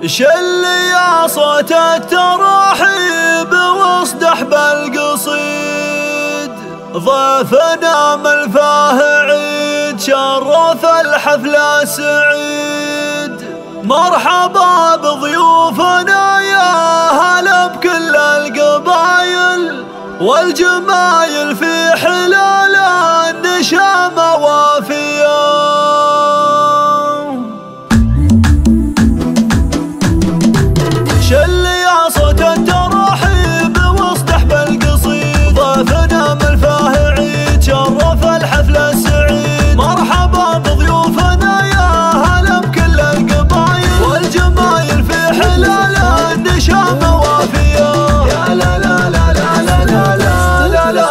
شلي يا صوت الترحيب واصدح بالقصيد، ضيفنا ملفاه عيد شرف الحفل السعيد. مرحبا بضيوفنا يا هلا بكل القبايل، والجمايل في حلال النشامة وافية. شلي يا صوت الترحيب واصدح بالقصيد، ضيفنا ملفاه عيد شرف الحفل السعيد. مرحبا بضيوفنا يا هلا بكل القبايل، والجمايل في حلال النشامة وافية. يا لا لا لا لا لا لا لا لا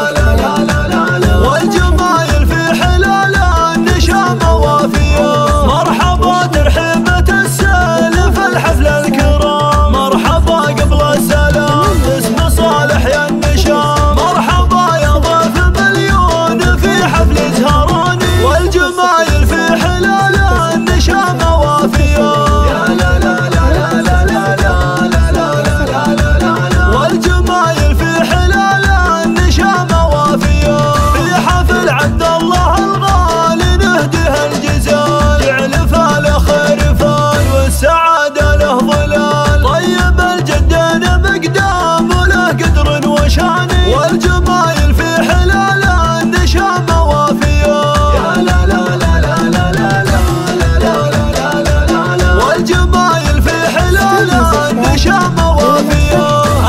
لا، والجمايل في حلال النشامة وافية. مرحبا ترحيبة السالف الحفل الكرام، مرحبا قبل السلام باسم صالح يا النشام. مرحبا يا ضيف مليون في حفل زهراني، والجمايل في حلال النشامة وافية. يا لا لا لا لا لا لا لا لا، والجمايل في حلال النشامة وافية. في حفل عبد الله الغالي نهديه الجزال، جعل فاله خير فال والسعادة له ظلال. طيب الجدين مقدام وله قدر وشاني، والجمايل في حلال النشامة وافية. يا لا لا لا لا لا لا لا، والجمايل في حلال النشامة وافية.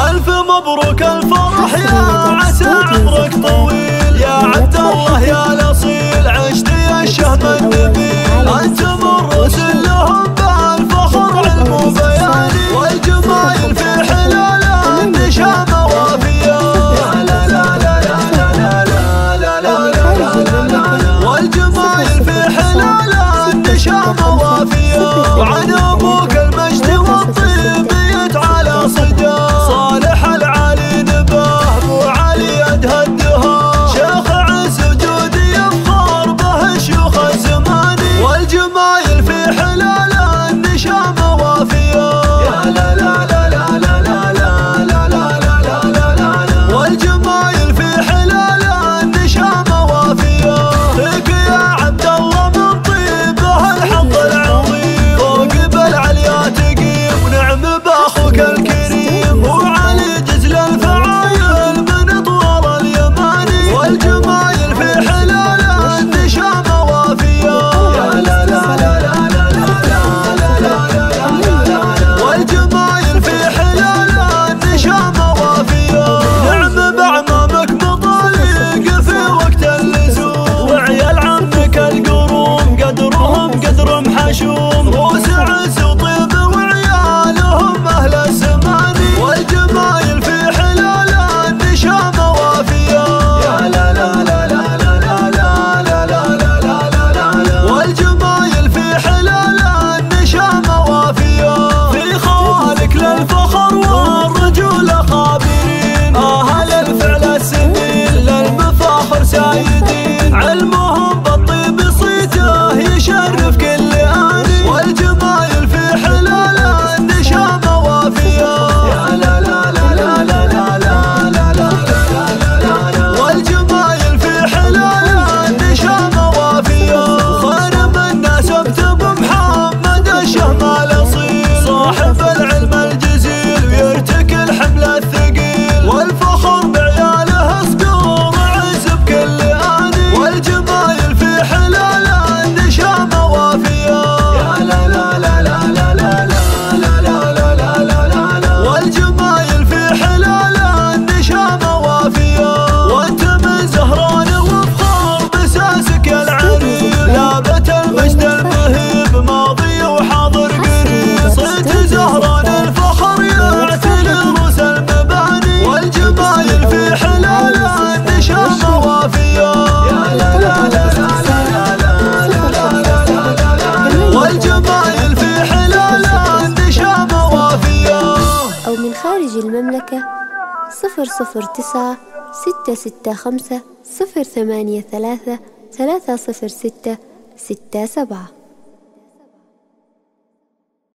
ألف مبروك الفرح يا عسى عمرك طويل، يا عبد الله يا الأصيل عشتي الشهم النبيل. أنتم الرسل لهم بالفخر علم وبياني، والجمايل في حلال النشامة وافية. يا لا لا لا لا لا لا لا لا، والجمايل في حلال النشامة وافية. وعن أبوك المجد والطيب يتعالى صدا، صالح العالي نباه ابو علي ادهى الدهى. شيخ عز وجودي يفخر به شيوخ الزماني، والجمايل في حلال النشامة وافية. يا لا لا لا لا لا لا لا لا، والجمايل في حلال النشامة وافية. فيك يا عبد الله من طيبه الحظ العظيم، فوق بالعليا تقيم ونعم باخوك الكريم. وعلي جزل الفعايل من طول اليماني، والجمايل في حلال النشامة وافية. يا لا لا لا لا لا لا، والجمايل في حلال النشامة وافية. نعم بعمامك مضايق في وقت اللزوم، وعيال عمك القروم قدرهم قدر محشوم. وسعز وطيب وعيالهم اهل الزماني، والجمايل في حلال النشامة وافية. يا لا لا لا لا لا لا لا، والجمايل في حلال النشامة وافية. في خوالك للفخر والرجولة خابرين، اهل الفعل السنين للمفاخر سايدين. علمهم بالطيب صيته يشرف كل آني، والجمايل في حلال النشامة وافية. يا لا لا لا لا لا لا لا، والجمايل في حلال النشامة وافية. خير من ناسبت بمحمد الشهم الأصيل، صاحب العلم الجزيل ويرتكي الحمل الثقيل. والفخر بعياله صقور عز بكل آني، والجمايل في حلال النشامة وافية. يا لا لا لا لا لا لا، والجمايل في حلال النشامة وافية. وانت من زهران وفخار بساسك يا العريل، لابت المجد المهيب ماضي وحاضر قريب. صيت زهران الفخر يعتلي رؤوس المباني، والجمايل في حلال النشامة وافية. يا لا لا لا لا لا، والجمايل في حلال النشامة وافية. أو من خارج المملكة 009 665 083 306 67.